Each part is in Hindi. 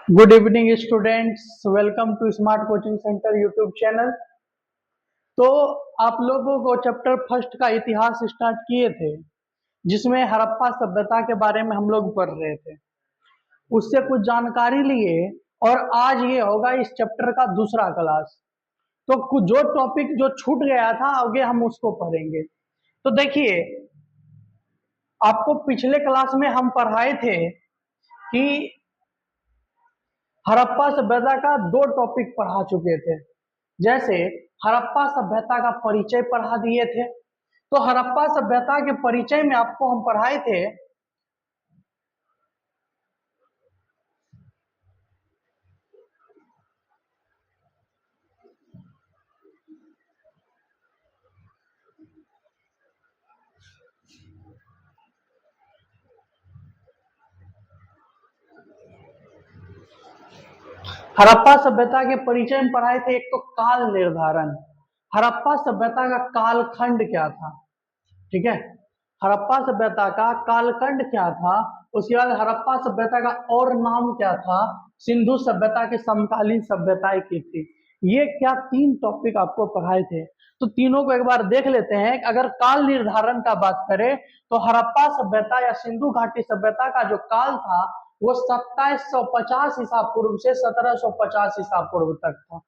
Good evening students, welcome to smart coaching centre YouTube channel. तो आप लोगों को चैप्टर फर्स्ट का इतिहास स्टार्ट किए थे, जिसमें हड़प्पा सभ्यता के बारे में हम लोग पढ़ रहे थे। उससे कुछ जानकारी लिए और आज ये होगा इस चैप्टर का दूसरा क्लास। तो कुछ जो टॉपिक जो छूट गया था आगे हम उसको पढ़ेंगे। तो देखिए, आपको पिछले क्लास में हम पढ़ाए थे कि हड़प्पा सभ्यता का दो टॉपिक पढ़ा चुके थे। जैसे हड़प्पा सभ्यता का परिचय पढ़ा दिए थे। तो हड़प्पा सभ्यता के परिचय में आपको हम पढ़ाए थे हड़प्पा सभ्यता के परिचय में पढ़ाए थे। एक तो काल निर्धारण, हड़प्पा सभ्यता का कालखंड क्या था। ठीक है, हड़प्पा सभ्यता का कालखंड क्या था। उसके बाद हड़प्पा सभ्यता का और नाम क्या था। सिंधु सभ्यता के समकालीन सभ्यताएं की थी। ये क्या तीन टॉपिक आपको पढ़ाए थे। तो तीनों को एक बार देख लेते हैं। अगर काल निर्धारण का बात करें तो हड़प्पा सभ्यता या सिंधु घाटी सभ्यता का जो काल था वो 2750 ईसा पूर्व से 1750 ईसा पूर्व तक था।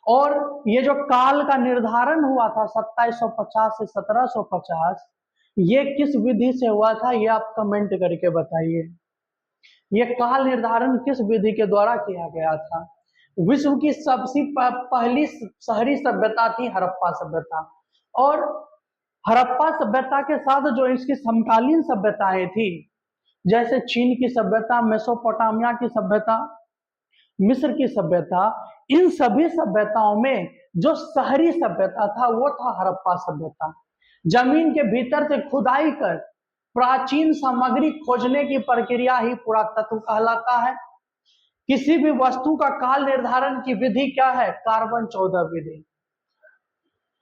और ये जो काल का निर्धारण हुआ था 2750 से 1750, ये किस विधि से हुआ था, ये आप कमेंट करके बताइए। ये काल निर्धारण किस विधि के द्वारा किया गया था। विश्व की सबसे पहली शहरी सभ्यता थी हड़प्पा सभ्यता। और हड़प्पा सभ्यता के साथ जो इसकी समकालीन सभ्यताएं थी, जैसे चीन की सभ्यता, मेसोपोटामिया की सभ्यता, मिस्र की सभ्यता, इन सभी सभ्यताओं में जो शहरी सभ्यता था वो था हड़प्पा सभ्यता। जमीन के भीतर से खुदाई कर प्राचीन सामग्री खोजने की प्रक्रिया ही पुरातत्व कहलाता है। किसी भी वस्तु का काल निर्धारण की विधि क्या है, कार्बन 14 विधि।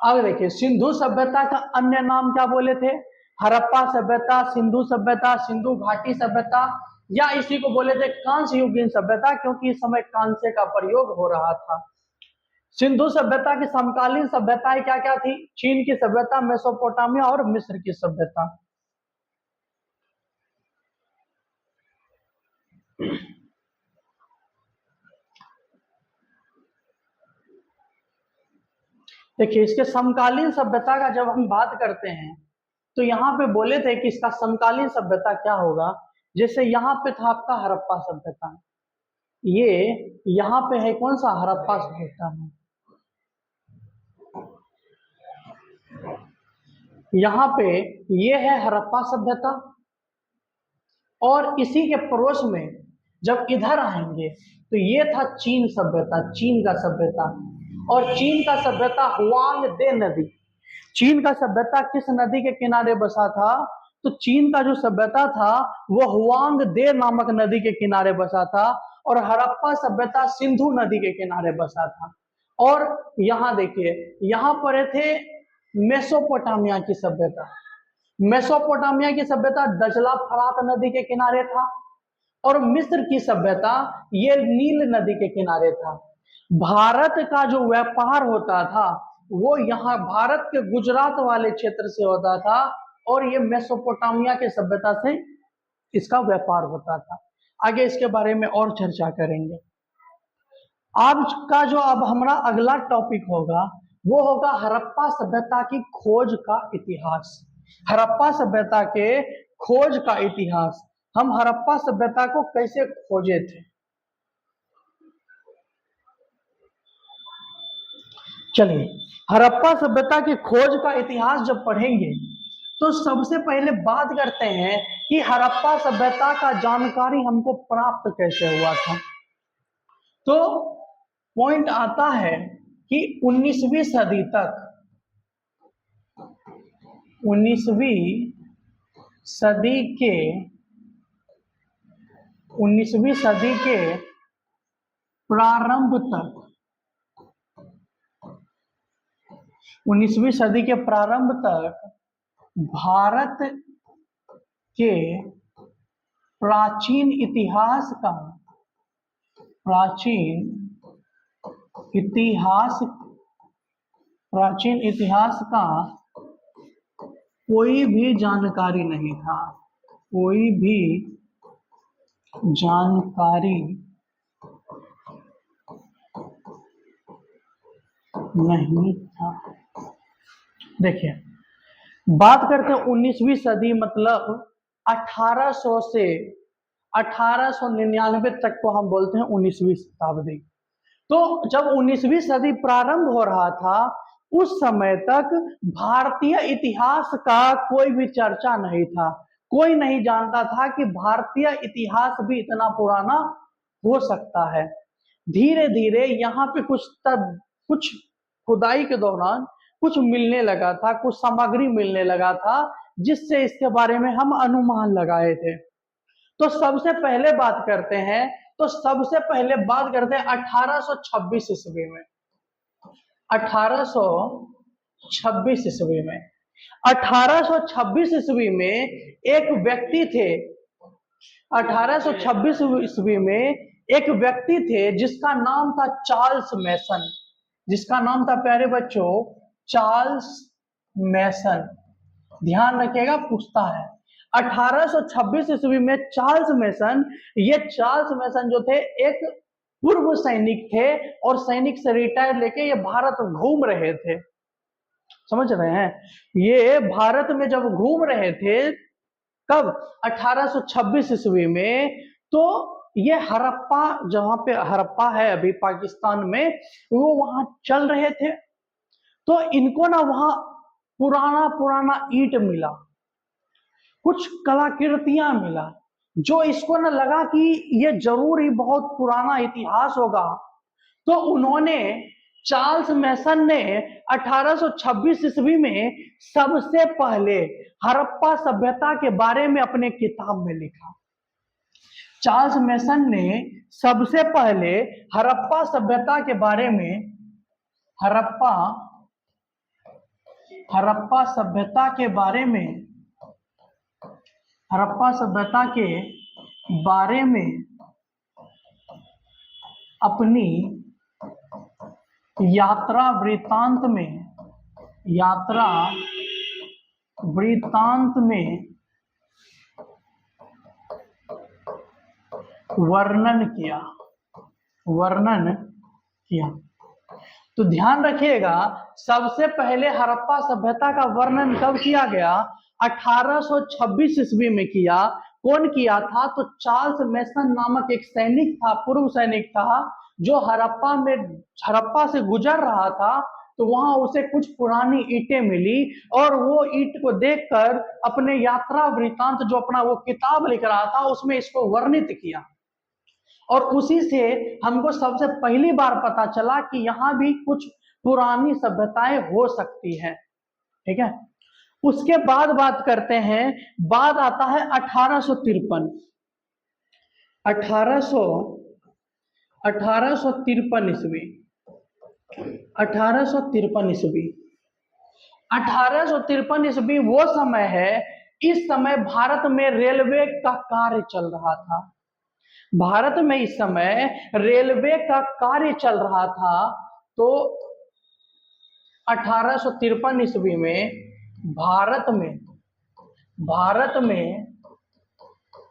अब देखिए, सिंधु सभ्यता का अन्य नाम क्या बोले थे, हड़प्पा सभ्यता, सिंधु सभ्यता, सिंधु घाटी सभ्यता, या इसी को बोले थे कांस्य युगीन सभ्यता, क्योंकि इस समय कांस्य का प्रयोग हो रहा था। सिंधु सभ्यता की समकालीन सभ्यताएं क्या क्या थी, चीन की सभ्यता, मेसोपोटामिया और मिस्र की सभ्यता। देखिए, इसके समकालीन सभ्यता का जब हम बात करते हैं तो यहाँ पे बोले थे कि इसका समकालीन सभ्यता क्या होगा। जैसे यहाँ पे था आपका हड़प्पा सभ्यता, ये यहाँ पे है कौन सा, हड़प्पा सभ्यता है। यहाँ पे ये है हड़प्पा सभ्यता, और इसी के पड़ोस में जब इधर आएंगे तो ये था चीन सभ्यता, चीन का सभ्यता। और चीन का सभ्यता हुआंग दे नदी, चीन का सभ्यता किस नदी के किनारे बसा था, तो चीन का जो सभ्यता था वो हुआंग दे नामक नदी के किनारे बसा था। और हड़प्पा सभ्यता सिंधु नदी के किनारे बसा था। और यहाँ देखिए, यहाँ पर थे मेसोपोटामिया की सभ्यता। मेसोपोटामिया की सभ्यता दजला फरात नदी के किनारे था। और मिस्र की सभ्यता ये नील नदी के किनारे था। भारत का जो व्यापार होता था वो यहाँ भारत के गुजरात वाले क्षेत्र से होता था, और ये मेसोपोटामिया के सभ्यता से इसका व्यापार होता था। आगे इसके बारे में और चर्चा करेंगे। आज का जो अब हमारा अगला टॉपिक होगा वो होगा हड़प्पा सभ्यता की खोज का इतिहास। हड़प्पा सभ्यता के खोज का इतिहास, हम हड़प्पा सभ्यता को कैसे खोजे थे। चलिए, हड़प्पा सभ्यता की खोज का इतिहास जब पढ़ेंगे तो सबसे पहले बात करते हैं कि हड़प्पा सभ्यता का जानकारी हमको प्राप्त कैसे हुआ था। तो पॉइंट आता है कि 19वीं सदी तक, 19वीं सदी के 19वीं सदी के प्रारंभ तक, 19वीं सदी के प्रारंभ तक भारत के प्राचीन इतिहास का प्राचीन इतिहास का कोई भी जानकारी नहीं था, कोई भी जानकारी नहीं था। देखिए, बात करते हैं 19वीं सदी, मतलब 1800 से 1899 तक को हम बोलते हैं 19वीं शताब्दी। तो जब 19वीं सदी प्रारंभ हो रहा था, उस समय तक भारतीय इतिहास का कोई भी चर्चा नहीं था। कोई नहीं जानता था कि भारतीय इतिहास भी इतना पुराना हो सकता है। धीरे धीरे यहाँ पे कुछ खुदाई के दौरान कुछ मिलने लगा था, कुछ सामग्री मिलने लगा था, जिससे इसके बारे में हम अनुमान लगाए थे। तो सबसे पहले बात करते हैं 1826 ईस्वी में। 1826 ईस्वी में 1826 ईस्वी में एक व्यक्ति थे 1826 ईस्वी में एक व्यक्ति थे जिसका नाम था चार्ल्स मैसन। जिसका नाम था, प्यारे बच्चों, चार्ल्स मैसन। ध्यान रखिएगा, पूछता है 1826 ईस्वी में चार्ल्स मैसन। ये चार्ल्स मैसन जो थे एक पूर्व सैनिक थे और सैनिक से रिटायर लेके ये भारत घूम रहे थे। समझ रहे हैं? ये भारत में जब घूम रहे थे, कब? 1826 ईस्वी में। तो ये हड़प्पा, जहां पे हड़प्पा है अभी पाकिस्तान में, वो वहां चल रहे थे। तो इनको ना वहां पुराना पुराना ईंट मिला, कुछ कलाकृतियां मिला, जो इसको ना लगा कि ये जरूर ही बहुत पुराना इतिहास होगा। तो उन्होंने, चार्ल्स मैसन ने 1826 ईस्वी में सबसे पहले हड़प्पा सभ्यता के बारे में अपने किताब में लिखा। चार्ल्स मैसन ने सबसे पहले हड़प्पा सभ्यता के बारे में, हड़प्पा सभ्यता के बारे में अपनी यात्रा वृत्तांत में वर्णन किया। तो ध्यान रखिएगा, सबसे पहले हड़प्पा सभ्यता का वर्णन कब किया गया? 1826 ईस्वी में किया। कौन किया था? तो चार्ल्स मैसन नामक एक सैनिक था, पूर्व सैनिक था, जो हड़प्पा से गुजर रहा था। तो वहां उसे कुछ पुरानी ईंटें मिली और वो ईंट को देखकर अपने यात्रा वृत्तांत, जो अपना वो किताब लिख रहा था, उसमें इसको वर्णित किया। और उसी से हमको सबसे पहली बार पता चला कि यहाँ भी कुछ पुरानी सभ्यताएं हो सकती है। ठीक है, उसके बाद बात करते हैं, बाद आता है 1853 ईस्वी। 1853 ईस्वी वो समय है, इस समय भारत में रेलवे का कार्य चल रहा था। भारत में इस समय रेलवे का कार्य चल रहा था। तो 1853 ईस्वी में भारत में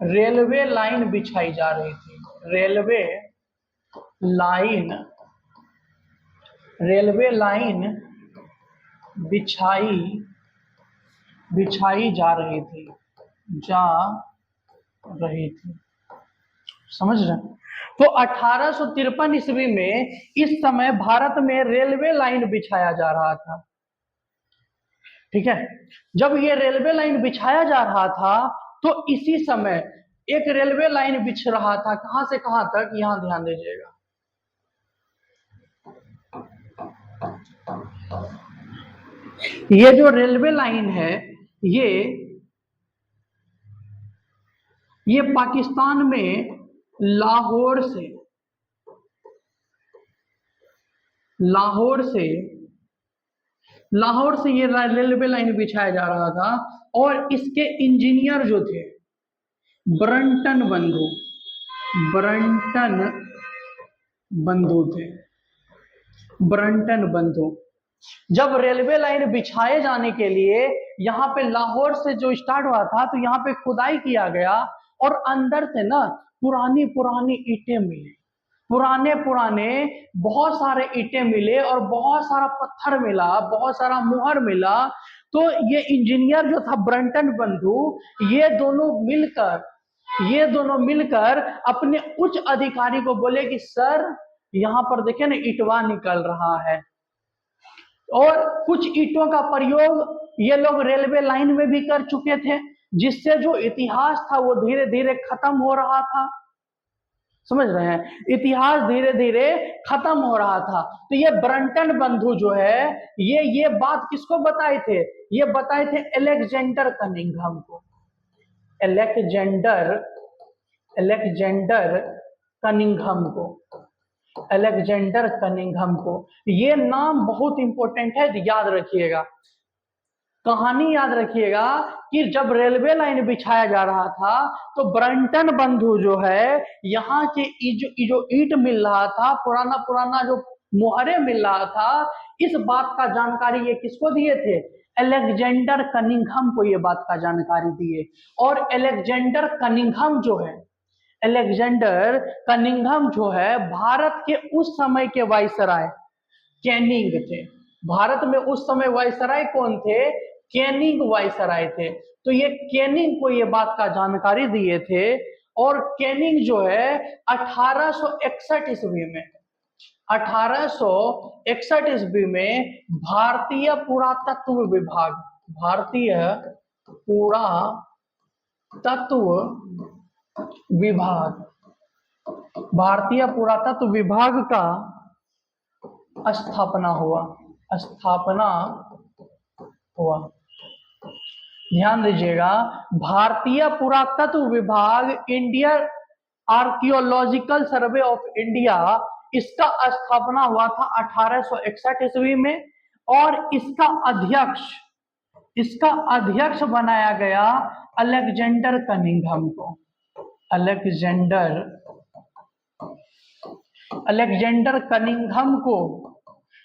रेलवे लाइन बिछाई जा रही थी। रेलवे लाइन बिछाई जा रही थी। समझ रहे? तो 1853 ईस्वी में इस समय भारत में रेलवे लाइन बिछाया जा रहा था। ठीक है, जब ये रेलवे लाइन बिछाया जा रहा था, तो इसी समय एक रेलवे लाइन बिछ रहा था। कहां से कहां तक? यहां ध्यान दीजिएगा। ये जो रेलवे लाइन है, ये पाकिस्तान में लाहौर से ये रेलवे लाइन बिछाया जा रहा था। और इसके इंजीनियर जो थे, ब्रंटन बंधु थे, ब्रंटन बंधु। जब रेलवे लाइन बिछाए जाने के लिए यहाँ पे लाहौर से जो स्टार्ट हुआ था, तो यहाँ पे खुदाई किया गया और अंदर से ना पुरानी पुरानी ईंटें मिली, पुराने पुराने बहुत सारे ईंटें मिले और बहुत सारा पत्थर मिला, बहुत सारा मुहर मिला। तो ये इंजीनियर जो था ब्रंटन बंधु, ये दोनों मिलकर अपने उच्च अधिकारी को बोले कि सर यहाँ पर देखिए ना ईंटवा निकल रहा है। और कुछ ईंटों का प्रयोग ये लोग रेलवे लाइन में भी कर चुके थे, जिससे जो इतिहास था वो धीरे धीरे खत्म हो रहा था। समझ रहे हैं, इतिहास धीरे धीरे खत्म हो रहा था। तो ये ब्रंटन बंधु जो है, ये बात किसको बताए थे? ये बताए थे अलेक्जेंडर कनिंघम को। अलेक्जेंडर कनिंघम को, अलेक्जेंडर कनिंघम को। ये नाम बहुत इंपॉर्टेंट है, याद रखिएगा, कहानी याद रखिएगा कि जब रेलवे लाइन बिछाया जा रहा था तो ब्रंटन बंधु जो है, यहाँ के जो ईंट मिल रहा था, पुराना पुराना जो मुहरे मिल रहा था, इस बात का जानकारी ये किसको दिए थे? अलेक्जेंडर कनिंघम को ये बात का जानकारी दिए। और अलेक्जेंडर कनिंघम जो है, अलेक्जेंडर कनिंघम जो है, भारत के उस समय के वाइसराय कैनिंग थे। भारत में उस समय वाइसराय कौन थे? कैनिंग वाइसराय थे। तो ये कैनिंग को ये बात का जानकारी दिए थे। और कैनिंग जो है 1861 ईस्वी में, 1861 ईस्वी में भारतीय पुरातत्व विभाग, भारतीय पुरातत्व विभाग, भारतीय पुरातत्व विभाग का स्थापना हुआ। ध्यान दीजिएगा, भारतीय पुरातत्व विभाग, Indian archaeological survey of India, इसका स्थापना हुआ था 1861 ईस्वी में। और इसका अध्यक्ष बनाया गया अलेक्जेंडर कनिंघम को।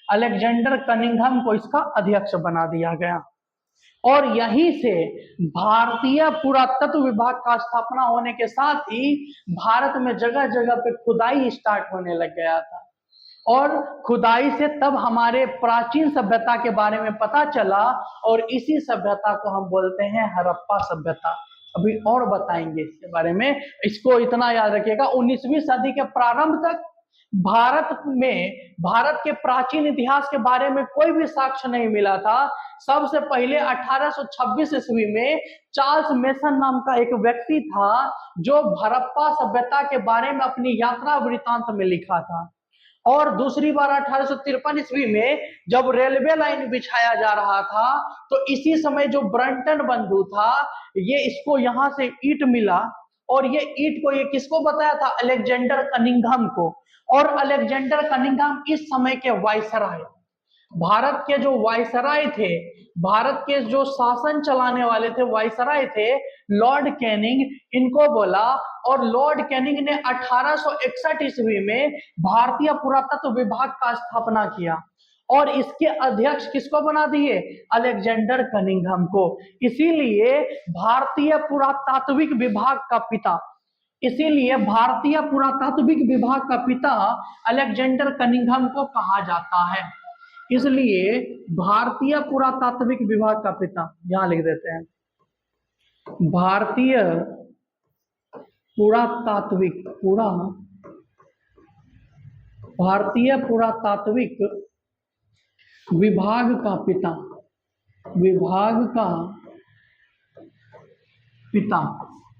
अलेक्जेंडर कनिंघम को इसका अध्यक्ष बना दिया गया। और यहीं से भारतीय पुरातत्व विभाग का स्थापना होने के साथ ही भारत में जगह जगह पे खुदाई स्टार्ट होने लग गया था। और खुदाई से तब हमारे प्राचीन सभ्यता के बारे में पता चला, और इसी सभ्यता को हम बोलते हैं हड़प्पा सभ्यता। अभी और बताएंगे इसके बारे में, इसको इतना याद रखिएगा, 19वीं सदी के प्रारंभ तक भारत के प्राचीन इतिहास के बारे में कोई भी साक्ष्य नहीं मिला था। सबसे पहले 1826 ईस्वी में चार्ल्स मेसन नाम का एक व्यक्ति था, जो हड़प्पा सभ्यता के बारे में अपनी यात्रा वृत्तांत में लिखा था। और दूसरी बार 1853 ईस्वी में जब रेलवे लाइन बिछाया जा रहा था, तो इसी समय जो ब्रंटन बंधु था, ये इसको यहाँ से ईंट मिला, और ये ईंट को ये किसको बताया था? अलेक्जेंडर कनिंघम को। और अलेक्जेंडर कनिंघम इस समय के वाइसराय, भारत के जो वाइसराय थे, भारत के जो शासन चलाने वाले थे, वाइसराय थे, लॉर्ड कैनिंग, इनको बोला। और लॉर्ड कैनिंग ने 1861 ईस्वी में भारतीय पुरातत्व विभाग का स्थापना किया, और इसके अध्यक्ष किसको बना दिए? अलेक्जेंडर कनिंघम को। इसीलिए भारतीय पुरातात्विक विभाग का पिता, अलेक्जेंडर कनिंघम को कहा जाता है। इसलिए भारतीय पुरातात्विक विभाग का पिता, यहां लिख देते हैं, भारतीय पुरातात्विक विभाग का पिता,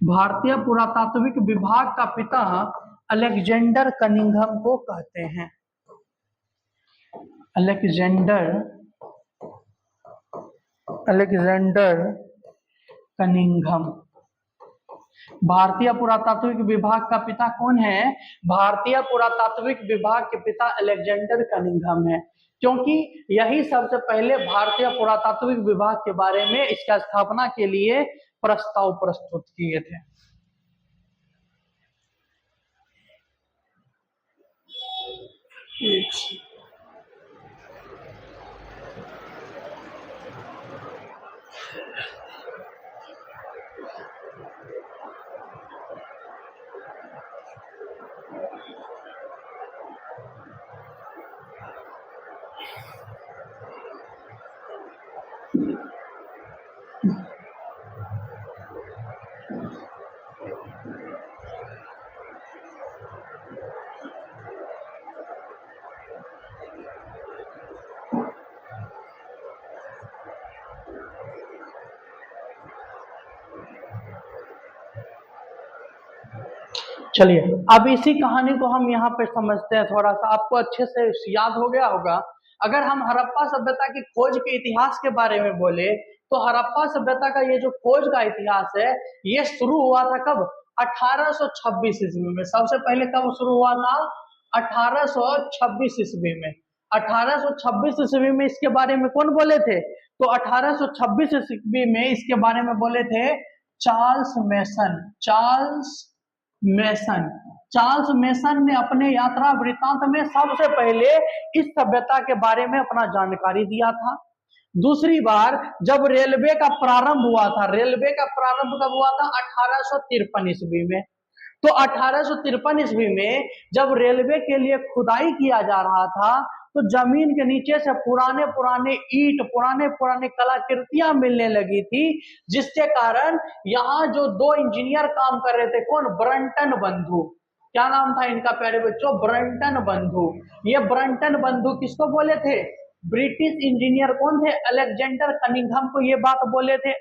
भारतीय पुरातात्विक विभाग का पिता अलेक्जेंडर कनिंघम को कहते हैं। Alexander Cunningham. भारतीय पुरातात्विक विभाग का पिता कौन है? भारतीय पुरातात्विक विभाग के पिता अलेक्जेंडर कनिंघम है, क्योंकि यही सबसे पहले भारतीय पुरातात्विक विभाग के बारे में इसका स्थापना के लिए प्रस्ताव प्रस्तुत किए थे। चलिए, अब इसी कहानी को हम यहाँ पे समझते हैं थोड़ा सा, आपको अच्छे से याद हो गया होगा। अगर हम हड़प्पा सभ्यता की खोज के इतिहास के बारे में बोले तो हड़प्पा सभ्यता का ये जो खोज का इतिहास है ये शुरू हुआ था कब? 1826 ईस्वी में। सबसे पहले कब शुरू हुआ था? 1826 ईस्वी में। 1826 ईस्वी में इसके बारे में कौन बोले थे? तो 1826 ईस्वी में इसके बारे में बोले थे चार्ल्स मेसन। चार्ल्स मेसन ने अपने यात्रा वृत्तांत में सबसे पहले इस सभ्यता के बारे में अपना जानकारी दिया था। दूसरी बार जब रेलवे का प्रारंभ हुआ था, रेलवे का प्रारंभ कब हुआ था? 1853 ईस्वी में। तो 1853 ईस्वी में जब रेलवे के लिए खुदाई किया जा रहा था तो जमीन के नीचे से पुराने पुराने ईंट, पुराने पुराने कलाकृतियां मिलने लगी थी, जिसके कारण यहाँ जो दो इंजीनियर काम कर रहे थे, कौन? ब्रंटन बंधु। क्या नाम था इनका प्यारे बच्चों? ब्रंटन बंधु। ये ब्रंटन बंधु किसको बोले थे? ब्रिटिश इंजीनियर कौन थे? अलेक्जेंडर कनिंघम को ये बात बोले थे।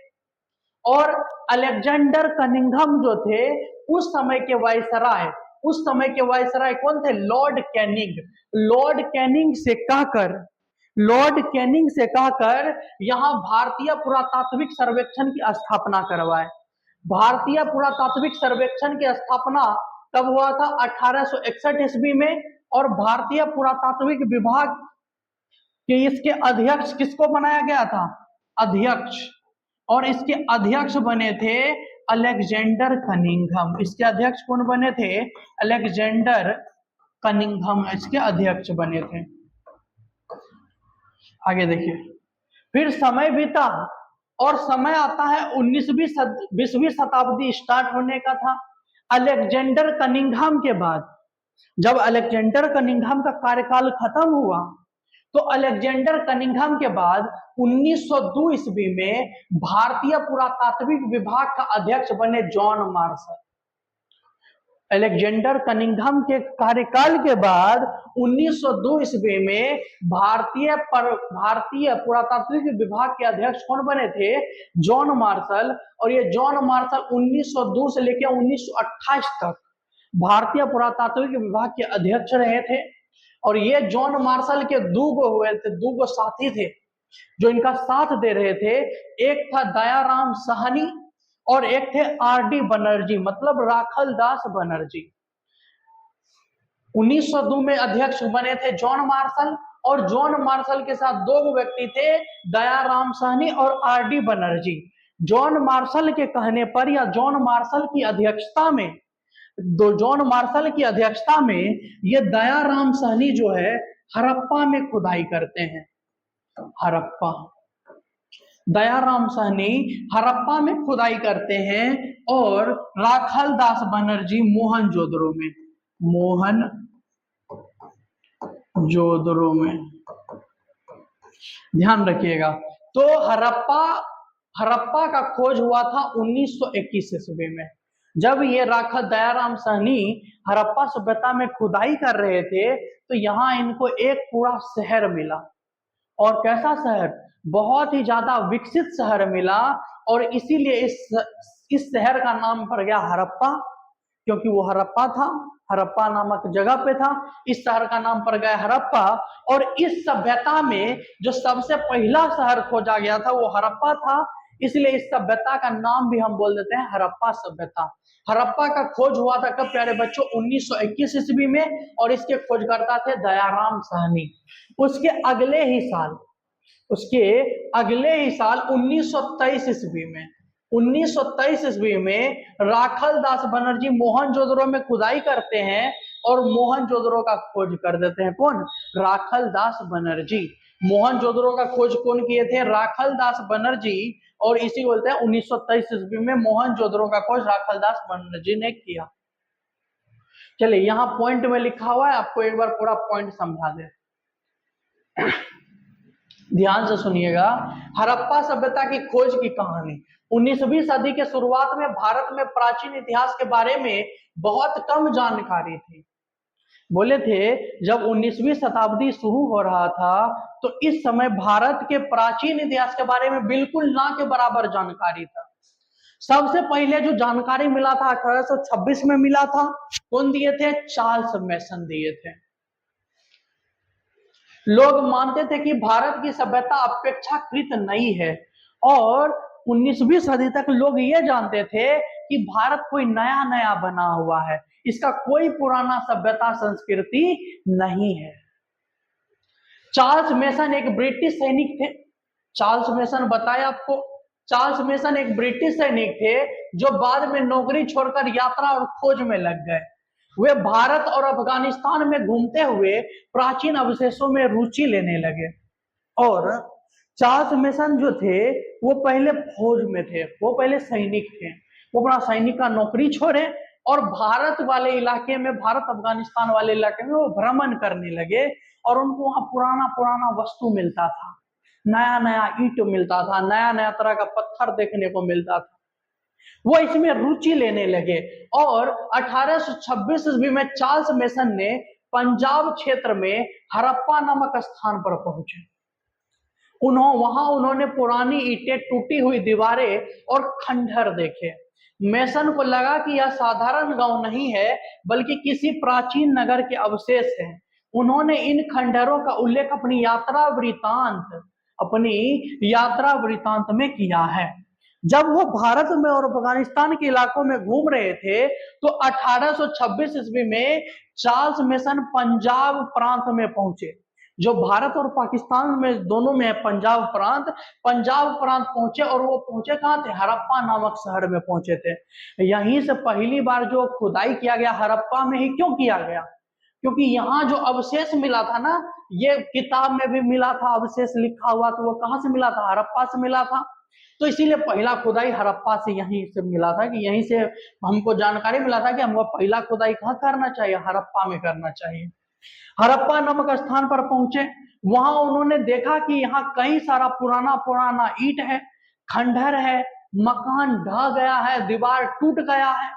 और अलेक्जेंडर कनिंघम जो थे उस समय के वायसराय, उस समय के वायसराय कौन थे? Lord Canning. लॉर्ड कैनिंग से कहकर यहाँ भारतीय पुरातात्विक सर्वेक्षण की स्थापना करवाए। भारतीय पुरातात्विक सर्वेक्षण की स्थापना कब हुआ था? 1861 ईस्वी में। और भारतीय पुरातात्विक विभाग के इसके अध्यक्ष किसको बनाया गया था? अध्यक्ष। और इसके अध्यक्ष बने थे अलेक्जेंडर कनिंघम। इसके अध्यक्ष कौन बने थे? अलेक्जेंडर कनिंघम इसके अध्यक्ष बने थे। आगे देखिए, फिर समय बीता और समय आता है 20वीं शताब्दी स्टार्ट होने का था। अलेक्जेंडर कनिंघम के बाद, जब अलेक्जेंडर कनिंघम का कार्यकाल खत्म हुआ तो अलेक्जेंडर कनिंघम के बाद 1902 ईस्वी में भारतीय पुरातात्विक विभाग का अध्यक्ष बने जॉन मार्शल। अलेक्जेंडर कनिंघम के कार्यकाल के बाद 1902 ईस्वी में भारतीय पुरातात्विक विभाग के अध्यक्ष कौन बने थे? John Marshall. और ये जॉन मार्शल 1902 से लेकर 1928 तक भारतीय पुरातात्विक विभाग के अध्यक्ष रहे थे। और ये जॉन मार्शल के दो साथी थे जो इनका साथ दे रहे थे। एक था दयाराम साहनी और एक थे आर.डी. बनर्जी, मतलब राखल दास बनर्जी। 1902 में अध्यक्ष बने थे जॉन मार्शल, और जॉन मार्शल के साथ दो व्यक्ति थे, दयाराम साहनी और आर.डी. बनर्जी। जॉन मार्शल के कहने पर या जॉन मार्शल की अध्यक्षता में ये दयाराम साहनी जो है हड़प्पा में खुदाई करते हैं। हड़प्पा, दयाराम साहनी हड़प्पा में खुदाई करते हैं और राखल दास बनर्जी मोहनजोदड़ो में। ध्यान रखिएगा। तो हड़प्पा का खोज हुआ था 1921 ईस्वी में। जब ये राखल दयाराम साहनी हड़प्पा सभ्यता में खुदाई कर रहे थे तो यहाँ इनको एक पूरा शहर मिला। और कैसा शहर? बहुत ही ज्यादा विकसित शहर मिला। और इसीलिए इस शहर का नाम पड़ गया हड़प्पा, क्योंकि वो हड़प्पा था, हड़प्पा नामक जगह पे था। इस शहर का नाम पड़ गया हड़प्पा। और इस सभ्यता में जो सबसे पहला शहर खोजा गया था वो हड़प्पा था, इसलिए इस सभ्यता का नाम भी हम बोल देते हैं हड़प्पा सभ्यता। हड़प्पा का खोज हुआ था कब प्यारे बच्चों? 1921 ईस्वी में। और इसके खोजकर्ता थे दयाराम साहनी। उसके अगले ही साल 1923 ईस्वी में राखल दास बनर्जी मोहनजोदड़ो में खुदाई करते हैं और मोहनजोदड़ो का खोज कर देते हैं। कौन? राखल दास बनर्जी। मोहनजोदड़ो का खोज कौन किए थे? राखल दास बनर्जी। और इसी बोलते हैं 1923 ईस्वी में मोहनजोदड़ो का खोज राखल दास बनर्जी ने किया। चलिए यहाँ पॉइंट में लिखा हुआ है, आपको एक बार पूरा पॉइंट समझा दे, ध्यान से सुनिएगा। हड़प्पा सभ्यता की खोज की कहानी। 19वीं सदी के शुरुआत में भारत में प्राचीन इतिहास के बारे में बहुत कम जानकारी थी। बोले थे जब 19वीं शताब्दी शुरू हो रहा था तो इस समय भारत के प्राचीन इतिहास के बारे में बिल्कुल ना के बराबर जानकारी था। सबसे पहले जो जानकारी मिला था 1826 में मिला था। कौन दिए थे? चार्ल्स मैसन दिए थे। लोग मानते थे कि भारत की सभ्यता अपेक्षाकृत नई है और 19वीं सदी तक लोग ये जानते थे कि भारत कोई नया नया बना हुआ है, इसका कोई पुराना सभ्यता संस्कृति नहीं है। चार्ल्स मेसन एक ब्रिटिश सैनिक थे। चार्ल्स मेसन बताया आपको, चार्ल्स मेसन एक ब्रिटिश सैनिक थे जो बाद में नौकरी छोड़कर यात्रा और खोज में लग गए। वे भारत और अफगानिस्तान में घूमते हुए प्राचीन अवशेषों में रुचि लेने लगे। और चार्ल्स मेसन जो थे वो पहले फौज में थे, वो पहले सैनिक थे। वो अपना सैनिक का नौकरी छोड़े और भारत वाले इलाके में, भारत अफगानिस्तान वाले इलाके में वो भ्रमण करने लगे और उनको वहां पुराना पुराना वस्तु मिलता था, नया नया ईंट मिलता था, नया नया तरह का पत्थर देखने को मिलता था। वो इसमें रुचि लेने लगे और 1826 ईस्वी में चार्ल्स मेसन ने पंजाब क्षेत्र में हड़प्पा नामक स्थान पर पहुंचे। उन्होंने पुरानी ईंटें, टूटी हुई दीवारें और खंडहर देखे। मेसन को लगा कि यह साधारण गांव नहीं है बल्कि किसी प्राचीन नगर के अवशेष हैं। उन्होंने इन खंडहरों का उल्लेख अपनी यात्रा वृतांत में किया है। जब वो भारत में और अफगानिस्तान के इलाकों में घूम रहे थे तो 1826 ईस्वी में चार्ल्स मेसन पंजाब प्रांत में पहुंचे, जो भारत और पाकिस्तान में दोनों में है पंजाब प्रांत पहुंचे। और वो पहुंचे कहाँ थे? हड़प्पा नामक शहर में पहुंचे थे। यहीं से पहली बार जो खुदाई किया गया हड़प्पा में ही क्यों किया गया? क्योंकि यहाँ जो अवशेष मिला था ना, ये किताब में भी मिला था, अवशेष लिखा हुआ, तो वो कहाँ से मिला था? हड़प्पा से मिला था। तो इसीलिए पहला खुदाई हड़प्पा से यहीं से मिला था, कि यहीं से हमको जानकारी मिला था कि हमको पहला खुदाई कहाँ करना चाहिए? हड़प्पा में करना चाहिए। हड़प्पा नामक स्थान पर पहुंचे, वहां उन्होंने देखा कि यहाँ कई सारा पुराना पुराना ईंट है, खंडहर है, मकान ढह गया है, दीवार टूट गया है।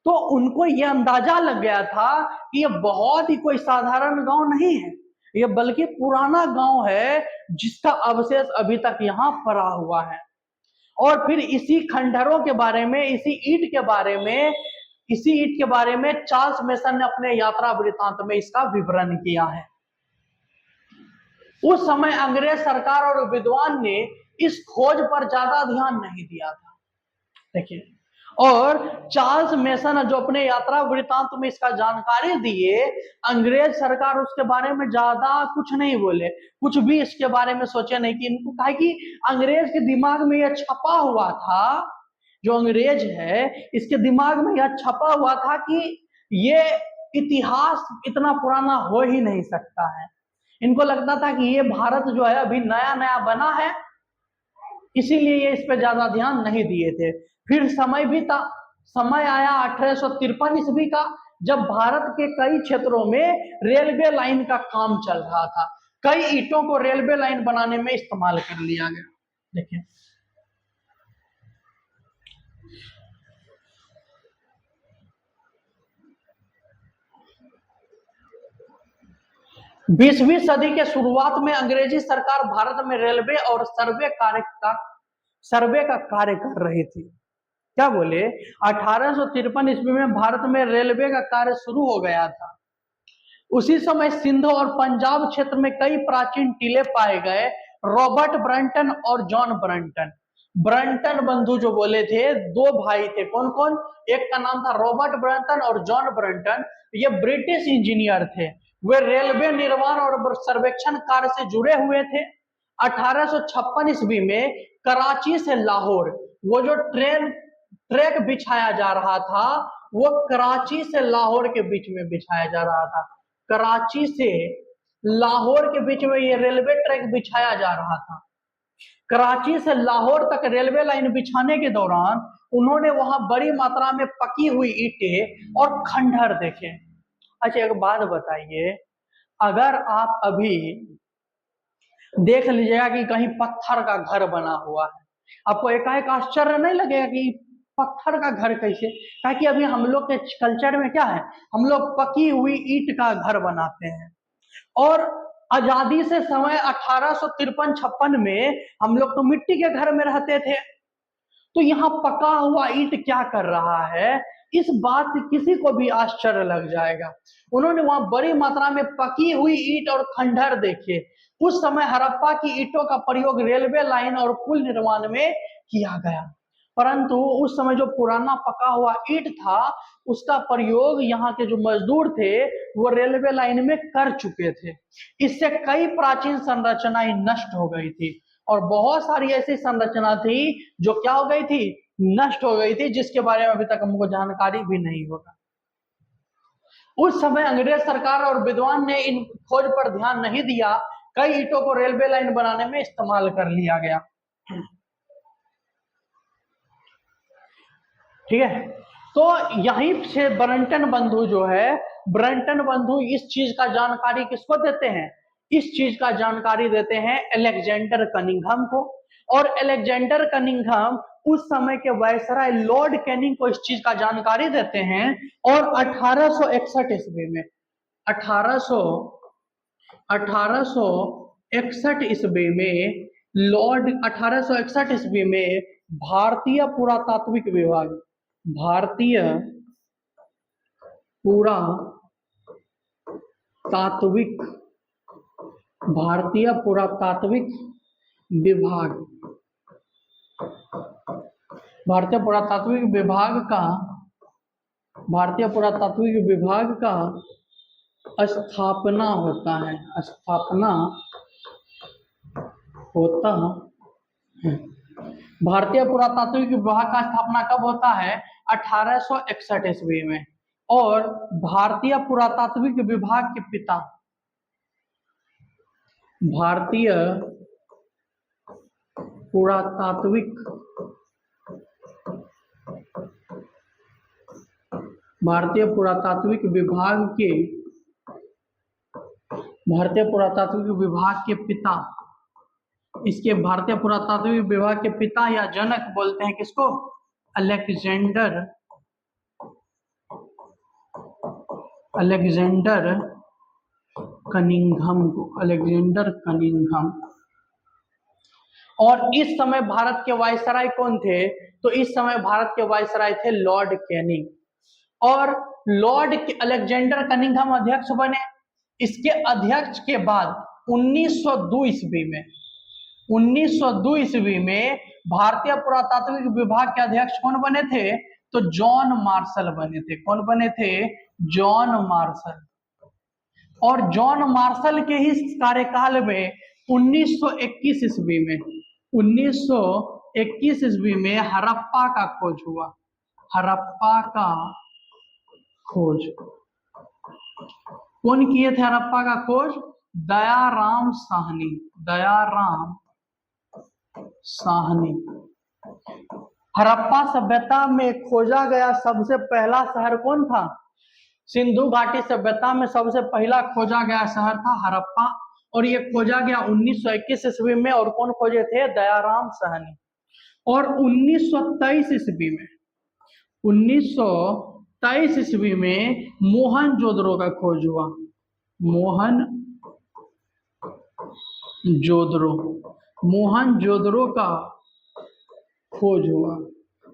तो उनको यह अंदाजा लग गया था कि यह बहुत ही कोई साधारण गांव नहीं है, यह बल्कि पुराना गांव है जिसका अवशेष अभी तक यहाँ पड़ा हुआ है। और फिर इसी खंडहरों के बारे में, इसी ईंट के बारे में चार्ल्स मेसन ने अपने यात्रा वृतांत में इसका विवरण किया है। उस समय अंग्रेज सरकार और विद्वान ने इस खोज पर ज्यादा ध्यान नहीं दिया था, देखिए। और चार्ल्स मेसन जो अपने यात्रा वृतांत में इसका जानकारी दिए, अंग्रेज सरकार उसके बारे में ज्यादा कुछ नहीं बोले, कुछ भी इसके बारे में सोचे नहीं। कि इनको कहा कि अंग्रेज के दिमाग में यह छपा हुआ था, जो अंग्रेज है इसके दिमाग में यह छपा हुआ था कि ये इतिहास इतना पुराना हो ही नहीं सकता है। इनको लगता था कि ये भारत जो है अभी नया नया बना है, इसीलिए ये इस पे ज्यादा ध्यान नहीं दिए थे। फिर समय आया 1853 ईस्वी का, जब भारत के कई क्षेत्रों में रेलवे लाइन का काम चल रहा था। कई ईंटों को रेलवे लाइन बनाने में इस्तेमाल कर लिया गया। देखिए, बीसवीं सदी के शुरुआत में अंग्रेजी सरकार भारत में रेलवे और सर्वे का कार्य कर रही थी। क्या बोले? 1853 ईस्वी में भारत में रेलवे का कार्य शुरू हो गया था। उसी समय सिंध और पंजाब क्षेत्र में कई प्राचीन टीले पाए गए। रॉबर्ट ब्रंटन और जॉन ब्रंटन बंधु जो बोले थे, दो भाई थे। कौन कौन? एक का नाम था रॉबर्ट ब्रंटन और जॉन ब्रंटन। ये ब्रिटिश इंजीनियर थे। वे रेलवे निर्माण और सर्वेक्षण कार्य से जुड़े हुए थे। 1856 ईस्वी में कराची से लाहौर वो जो ट्रेक बिछाया जा रहा था, वो कराची से लाहौर के बीच में बिछाया जा रहा था। कराची से लाहौर के बीच में ये रेलवे ट्रैक बिछाया जा रहा था। कराची से लाहौर तक रेलवे लाइन बिछाने के दौरान उन्होंने वहां बड़ी मात्रा में पकी हुई ईंटें और खंडहर देखे। अच्छा एक बात बताइए, अगर आप अभी देख लीजिएगा कि कहीं पत्थर का घर बना हुआ है, आपको एकाएक आश्चर्य नहीं लगेगा कि पत्थर का घर कैसे? ताकि अभी हम लोग के कल्चर में क्या है, हम लोग पकी हुई ईंट का घर बनाते हैं। और आजादी से समय 1853-56 में हम लोग तो मिट्टी के घर में रहते थे। तो यहाँ पका हुआ ईंट क्या कर रहा है, इस बात से किसी को भी आश्चर्य लग जाएगा। उन्होंने वहां बड़ी मात्रा में पकी हुई ईंट और खंडहर देखे। उस समय हड़प्पा की ईंटों का प्रयोग रेलवे लाइन और पुल निर्माण में किया गया, परंतु उस समय जो पुराना पका हुआ ईंट था उसका प्रयोग यहाँ के जो मजदूर थे वो रेलवे लाइन में कर चुके थे। इससे कई प्राचीन संरचनाएं नष्ट हो गई थी और बहुत सारी ऐसी संरचना थी जो क्या हो गई थी, नष्ट हो गई थी, जिसके बारे में अभी तक हमको जानकारी भी नहीं होगा। उस समय अंग्रेज सरकार और विद्वान ने इन खोज पर ध्यान नहीं दिया। कई ईंटों को रेलवे लाइन बनाने में इस्तेमाल कर लिया गया। ठीक है, तो यहीं से ब्रंटन बंधु जो है, ब्रंटन बंधु इस चीज का जानकारी किसको देते हैं, इस चीज का जानकारी देते हैं अलेक्जेंडर कनिंघम को। और अलेक्जेंडर कनिंघम उस समय के वायसराय लॉर्ड कैनिंग को इस चीज का जानकारी देते हैं। और 1861 ईस्वी में 1861 ईस्वी में लॉर्ड 1861 ईस्वी में भारतीय पुरातात्विक विभाग, भारतीय पुरातात्विक विभाग, भारतीय पुरातात्विक विभाग का स्थापना होता है, भारतीय पुरातात्विक विभाग का स्थापना कब होता है, 1861 ईस्वी में। और भारतीय पुरातात्विक विभाग के पिता, भारतीय पुरातात्विक विभाग के पिता, इसके भारतीय पुरातात्विक विभाग के पिता या जनक बोलते हैं किसको, अलेक्जेंडर कनिंघम को, अलेक्जेंडर कनिंघम। और इस समय भारत के वायसराय कौन थे, तो इस समय भारत के वायसराय थे लॉर्ड कैनिंग। और लॉर्ड अलेक्जेंडर कनिंघम अध्यक्ष बने। इसके अध्यक्ष के बाद 1902 ईस्वी में भारतीय पुरातात्विक विभाग के अध्यक्ष कौन बने थे, तो जॉन मार्शल बने थे। कौन बने थे, जॉन मार्शल। और जॉन मार्शल के ही कार्यकाल में 1921 ईस्वी में हड़प्पा का खोज हुआ। हड़प्पा का खोज कौन किए थे, हड़प्पा का खोज दयाराम साहनी। हड़प्पा सभ्यता में खोजा गया सबसे पहला शहर कौन था, सिंधु घाटी सभ्यता में सबसे पहला खोजा गया शहर था हड़प्पा। और ये खोजा गया 1921 ईस्वी में। और कौन खोजे थे, दयाराम साहनी। और 1923 ईस्वी में मोहनजोदड़ो का खोज हुआ। मोहनजोदड़ो का खोज हुआ।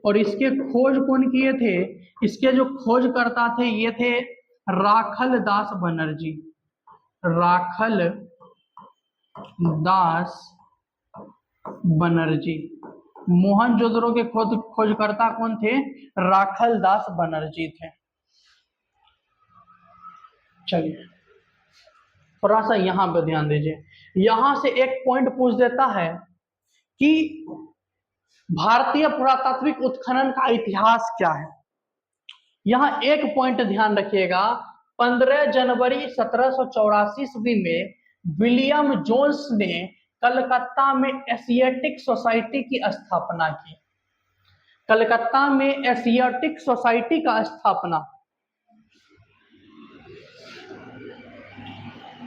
और इसके खोज कौन किए थे, इसके जो खोजकर्ता थे ये थे राखल दास बनर्जी। मोहनजोदड़ो के खोजकर्ता कौन थे, राखल दास बनर्जी थे। चलिए थोड़ा सा यहां पे ध्यान दीजिए। यहां से एक पॉइंट पूछ देता है कि भारतीय पुरातात्विक उत्खनन का इतिहास क्या है। यहाँ एक पॉइंट ध्यान रखिएगा, 15 जनवरी 1784 ईस्वी में विलियम जोन्स ने कलकत्ता में एशियाटिक सोसाइटी की स्थापना की। कलकत्ता में एशियाटिक सोसाइटी का स्थापना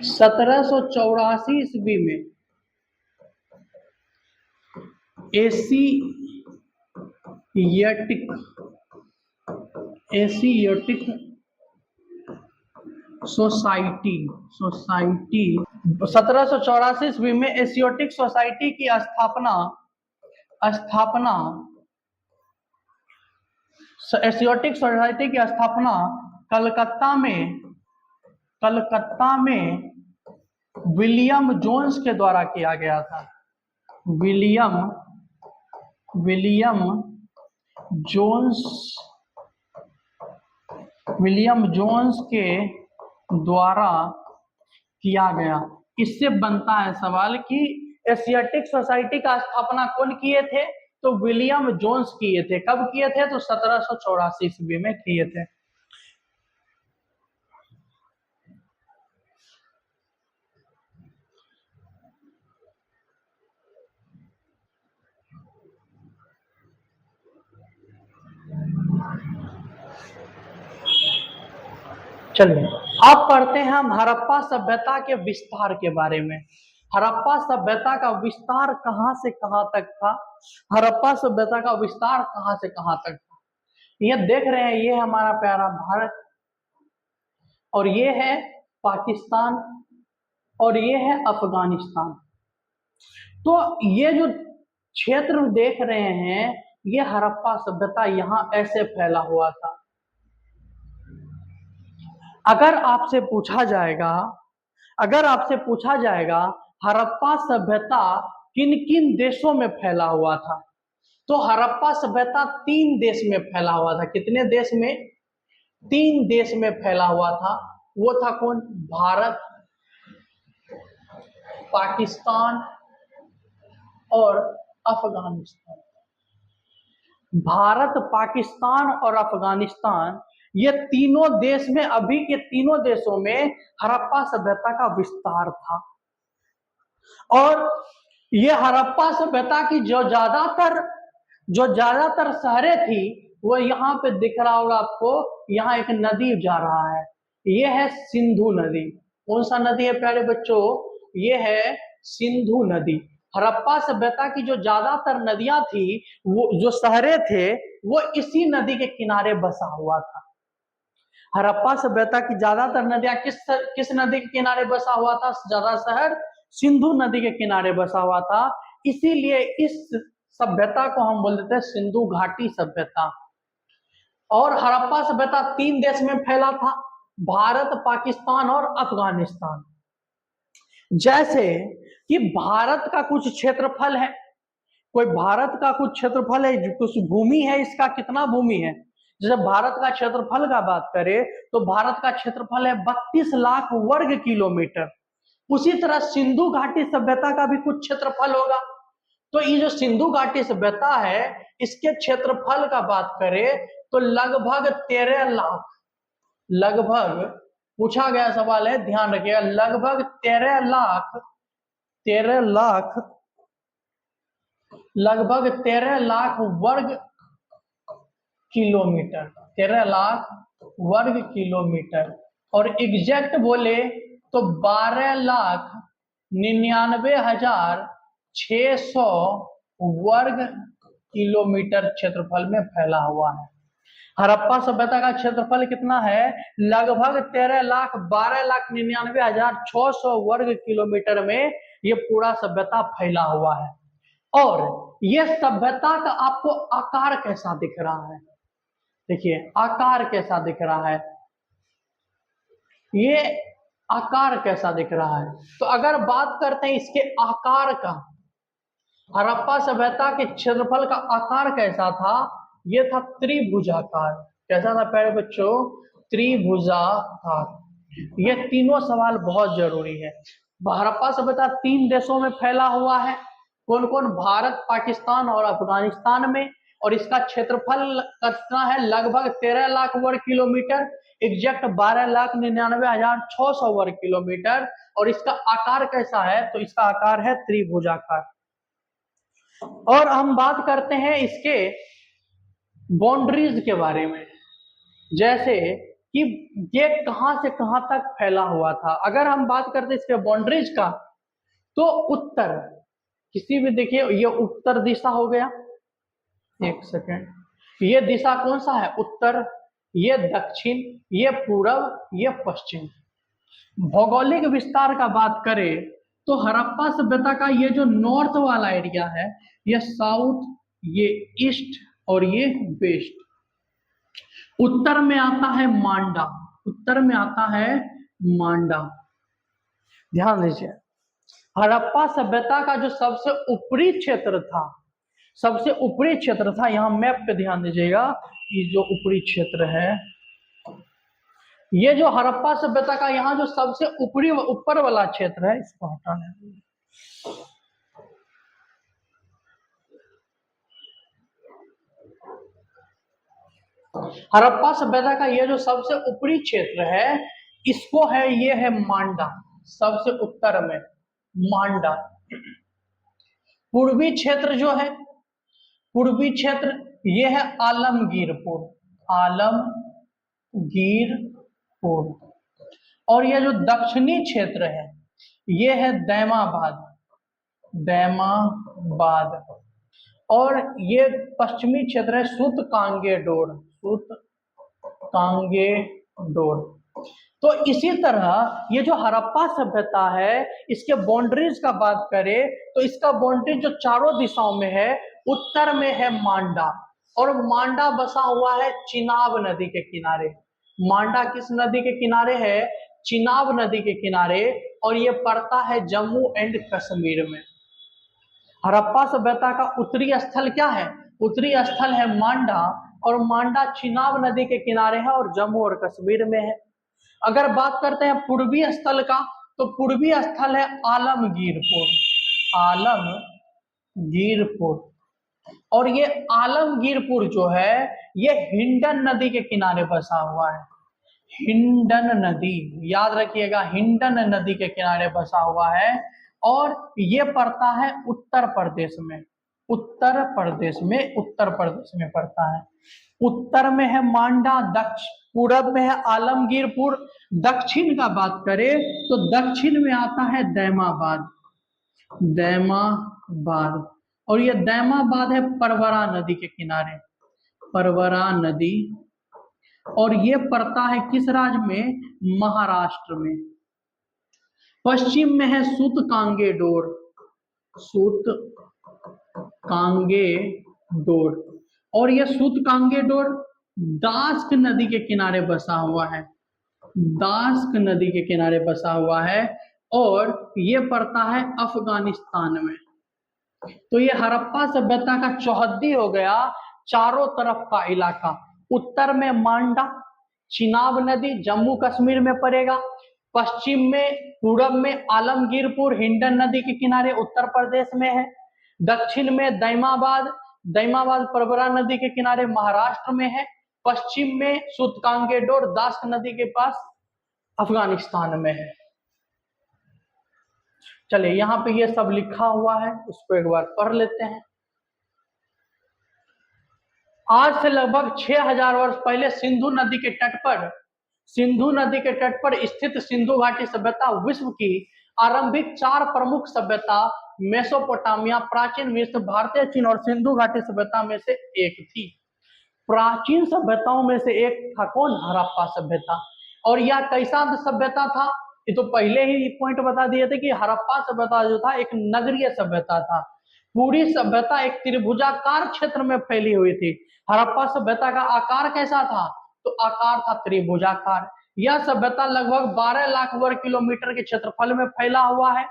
1784 ईस्वी में एशियाटिक सोसाइटी 1784 ईस्वी में एशियाटिक सोसाइटी की एशियाटिक सोसाइटी की स्थापना कलकत्ता में विलियम जोन्स के द्वारा किया गया था। विलियम जोन्स के द्वारा किया गया। इससे बनता है सवाल कि एशियाटिक सोसाइटी का स्थापना कौन किए थे? तो विलियम जोन्स किए थे। कब किए थे? तो 1784 ईस्वी में किए थे। चलिए अब पढ़ते हैं हम हड़प्पा सभ्यता के विस्तार के बारे में। हड़प्पा सभ्यता का विस्तार कहां से कहां तक था? हड़प्पा सभ्यता का विस्तार कहां से कहां तक था? ये देख रहे हैं, ये हमारा प्यारा भारत, और ये है पाकिस्तान, और ये है अफगानिस्तान। तो ये जो क्षेत्र देख रहे हैं, ये हड़प्पा सभ्यता यहां ऐसे फैला हुआ था। अगर आपसे पूछा जाएगा हड़प्पा सभ्यता किन किन देशों में फैला हुआ था, तो हड़प्पा सभ्यता 3 देश में फैला हुआ था। कितने देश में? 3 देश में फैला हुआ था। वो था कौन? भारत, पाकिस्तान और अफगानिस्तान। भारत, पाकिस्तान और अफगानिस्तान, ये तीनों देश में, अभी के तीनों देशों में हड़प्पा सभ्यता का विस्तार था। और ये हड़प्पा सभ्यता की जो ज्यादातर शहरें थी, वो यहाँ पे दिख रहा होगा आपको, यहाँ एक नदी जा रहा है, ये है सिंधु नदी। कौन सा नदी है प्यारे बच्चों? ये है सिंधु नदी। हड़प्पा सभ्यता की जो ज्यादातर नदियां थी, वो जो शहरें थे, वो इसी नदी के किनारे बसा हुआ था। हड़प्पा सभ्यता की ज्यादातर नदियां किस नदी के किनारे बसा हुआ था? ज्यादा शहर सिंधु नदी के किनारे बसा हुआ था। इसीलिए इस सभ्यता को हम बोल देते हैं सिंधु घाटी सभ्यता। और हड़प्पा सभ्यता 3 देश में फैला था, भारत, पाकिस्तान और अफगानिस्तान। जैसे कि भारत का कुछ क्षेत्रफल है, कुछ भूमि है, इसका कितना भूमि है? जैसे भारत का क्षेत्रफल का बात करें तो भारत का क्षेत्रफल है 32 लाख वर्ग किलोमीटर। उसी तरह सिंधु घाटी सभ्यता का भी कुछ क्षेत्रफल होगा। तो ये जो सिंधु घाटी सभ्यता है, इसके क्षेत्रफल का बात करें तो लगभग 13 लाख, पूछा गया सवाल है, ध्यान रखिएगा, लगभग 13 लाख वर्ग किलोमीटर, 13 लाख वर्ग किलोमीटर। और एग्जैक्ट बोले तो 12,99,600 वर्ग किलोमीटर क्षेत्रफल में फैला हुआ है। हड़प्पा सभ्यता का क्षेत्रफल कितना है? लगभग 12,99,600 वर्ग किलोमीटर में ये पूरा सभ्यता फैला हुआ है। और ये सभ्यता का आपको आकार कैसा दिख रहा है? देखिए आकार कैसा दिख रहा है, ये आकार कैसा दिख रहा है। तो अगर बात करते हैं इसके आकार का, हड़प्पा सभ्यता के क्षेत्रफल का आकार कैसा था? ये था त्रिभुजाकार। कैसा था प्यारे बच्चों? त्रिभुजाकार। ये तीनों सवाल बहुत जरूरी है। हड़प्पा सभ्यता 3 देशों में फैला हुआ है। कौन कौन? भारत, पाकिस्तान और अफगानिस्तान में। और इसका क्षेत्रफल कितना है, लगभग 13 लाख वर्ग किलोमीटर, एग्जैक्ट 12,99,600 वर्ग किलोमीटर। और इसका आकार कैसा है, तो इसका आकार है त्रिभुजाकार। और हम बात करते हैं इसके बाउंड्रीज के बारे में, जैसे कि ये कहां से कहां तक फैला हुआ था। अगर हम बात करते हैं इसके बाउंड्रीज का, तो उत्तर, किसी भी देखिए ये उत्तर दिशा हो गया, एक सेकेंड, ये दिशा कौन सा है, उत्तर, ये दक्षिण, ये पूरब, ये पश्चिम। भौगोलिक विस्तार का बात करें तो हड़प्पा सभ्यता का ये जो नॉर्थ वाला एरिया है, ये साउथ, ये ईस्ट और ये वेस्ट। उत्तर में आता है मांडा, उत्तर में आता है मांडा। ध्यान दीजिए, हड़प्पा सभ्यता का जो सबसे ऊपरी क्षेत्र था, सबसे ऊपरी क्षेत्र था, यहां मैप पे ध्यान दीजिएगा, ये जो ऊपरी क्षेत्र है, ये जो हड़प्पा सभ्यता का यहाँ जो सबसे ऊपरी ऊपर वाला क्षेत्र है, इसको हटाने, हड़प्पा सभ्यता का ये जो सबसे ऊपरी क्षेत्र है, इसको है, ये है मांडा, सबसे उत्तर में मांडा। पूर्वी क्षेत्र जो है, पूर्वी क्षेत्र ये है आलमगीरपुर, आलमगीरपुर। और ये जो दक्षिणी क्षेत्र है, ये है दैमाबाद, दैमाबाद। और ये पश्चिमी क्षेत्र है सूतकांगेडोर, सूतकांगेडोर। तो इसी तरह ये जो हड़प्पा सभ्यता है, इसके बाउंड्रीज का बात करें तो इसका बाउंड्री जो चारों दिशाओं में है, उत्तर में है मांडा, और मांडा बसा हुआ है चिनाब नदी के किनारे। मांडा किस नदी के किनारे है, चिनाब नदी के किनारे, और ये पड़ता है जम्मू एंड कश्मीर में। हड़प्पा सभ्यता का उत्तरी स्थल क्या है, उत्तरी स्थल है मांडा, और मांडा चिनाब नदी के किनारे है और जम्मू और कश्मीर में है। अगर बात करते हैं पूर्वी स्थल का, तो पूर्वी स्थल है आलमगीरपुर, आलमगीरपुर। और ये आलमगीरपुर जो है, ये हिंडन नदी के किनारे बसा हुआ है, हिंडन नदी, याद रखिएगा, हिंडन नदी के किनारे बसा हुआ है। और ये पड़ता है उत्तर प्रदेश में, उत्तर प्रदेश में, उत्तर प्रदेश में पड़ता है। उत्तर में है मांडा, पूरब में है आलमगीरपुर। दक्षिण का बात करें तो दक्षिण में आता है दैमाबाद, दैमाबाद। और ये दैमाबाद है परवरा नदी के किनारे, परवरा नदी। और ये पड़ता है किस राज्य में, महाराष्ट्र में। पश्चिम में है सूतकांगेडोर, सूतकांगेडोर। और ये सूतकांगेडोर दास्क नदी के किनारे बसा हुआ है, दास्क नदी के किनारे बसा हुआ है, और ये पड़ता है अफगानिस्तान में। तो ये हड़प्पा सभ्यता का चौहद्दी हो गया, चारों तरफ का इलाका। उत्तर में मांडा, चिनाब नदी जम्मू कश्मीर में पड़ेगा, पश्चिम में, पूरब में आलमगीरपुर हिंडन नदी के किनारे उत्तर प्रदेश में है, दक्षिण में दैमाबाद, दैमाबाद परवरा नदी के किनारे महाराष्ट्र में है, पश्चिम में सूतकांगेडोर दास्क नदी के पास अफगानिस्तान में है। चलिए यहाँ पे ये सब लिखा हुआ है, उसको एक बार पढ़ लेते हैं। आज से लगभग 6000 वर्ष पहले सिंधु नदी के तट पर, सिंधु नदी के तट पर स्थित सिंधु घाटी सभ्यता विश्व की आरंभिक 4 प्रमुख सभ्यता, मेसोपोटामिया, प्राचीन मिस्र, भारतीय चीन और सिंधु घाटी सभ्यता में से एक थी। प्राचीन सभ्यताओं में से एक था कौन, हड़प्पा सभ्यता। और यह कैसा सभ्यता था, ये तो पहले ही पॉइंट बता दिए थे कि हड़प्पा सभ्यता जो था एक नगरीय सभ्यता था। पूरी सभ्यता एक त्रिभुजाकार क्षेत्र में फैली हुई थी। हड़प्पा सभ्यता का आकार कैसा था, तो आकार था त्रिभुजाकार। यह सभ्यता लगभग 12 लाख वर्ग किलोमीटर के क्षेत्रफल में फैला हुआ है।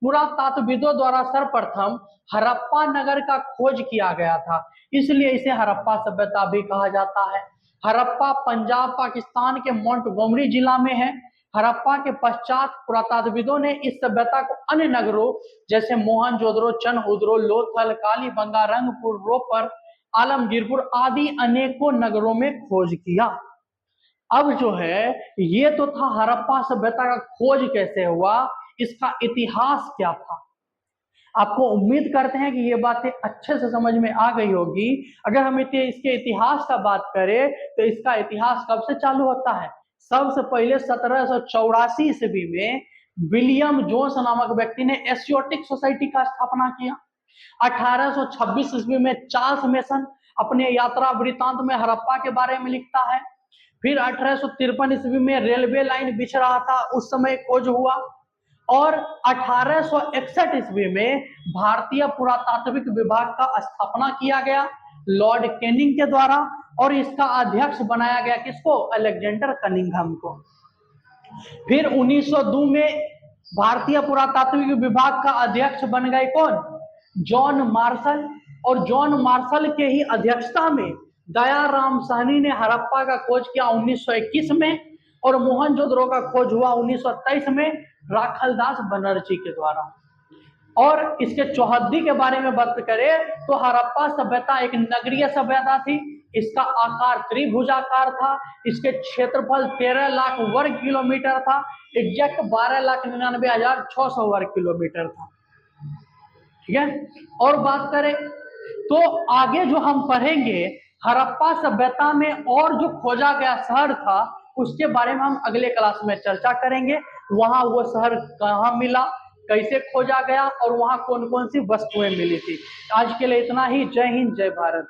पुरातत्वविदों द्वारा सर्वप्रथम हड़प्पा नगर का खोज किया गया था, इसलिए इसे हड़प्पा सभ्यता भी कहा जाता है। हड़प्पा पंजाब पाकिस्तान के मोंटगोमरी जिला में है। हड़प्पा के पश्चात पुरातत्वविदों ने इस सभ्यता को अन्य नगरों जैसे मोहनजोदड़ो, चनहुदरो, लोथल, कालीबंगा, रंगपुर, रोपर, आलमगीरपुर आदि अनेकों नगरों में खोज किया। अब जो है ये तो था हड़प्पा सभ्यता का खोज कैसे हुआ, इसका इतिहास क्या था। आपको उम्मीद करते हैं कि ये बातें अच्छे से समझ में आ गई होगी। अगर हम इसके इतिहास का बात करें तो इसका इतिहास कब से चालू होता है। सबसे पहले 1784 ईस्वी में विलियम जोन्स नामक व्यक्ति ने एशियोटिक सोसाइटी का स्थापना किया। 1826 ईस्वी में चार्ल्स मेसन अपने यात्रा वृत्तांत में हड़प्पा के बारे में लिखता है। फिर 1853 ईस्वी में रेलवे लाइन बिछ रहा था, उस समय खोज हुआ। और 1861 ईस्वी में भारतीय पुरातात्विक विभाग का स्थापना किया गया लॉर्ड कैनिंग के द्वारा, और इसका अध्यक्ष बनाया गया किसको, अलेक्जेंडर कनिंघम को। फिर 1902 में भारतीय पुरातात्विक विभाग का अध्यक्ष बन गए कौन, जॉन मार्शल। और जॉन मार्शल के ही अध्यक्षता में दयाराम साहनी ने हड़प्पा का खोज किया 1921 में, और मोहनजोदड़ो का खोज हुआ 1923 में राखलदास बनर्जी के द्वारा। और इसके चौहद्दी के बारे में बात करें तो हड़प्पा सभ्यता एक नगरीय सभ्यता थी। इसका आकार त्रिभुजाकार था। इसके क्षेत्रफल 13 लाख वर्ग किलोमीटर था। एग्जैक्ट 12,99,600 वर्ग किलोमीटर था। ठीक है। और बात करें तो आगे जो हम पढ़ेंगे हड़प्पा सभ्यता में और जो खोजा गया शहर था उसके बारे में हम अगले क्लास में चर्चा करेंगे। वहां वो शहर कहाँ मिला, कैसे खोजा गया, और वहां कौन कौन सी वस्तुएं मिली थी। आज के लिए इतना ही। जय हिंद, जय भारत।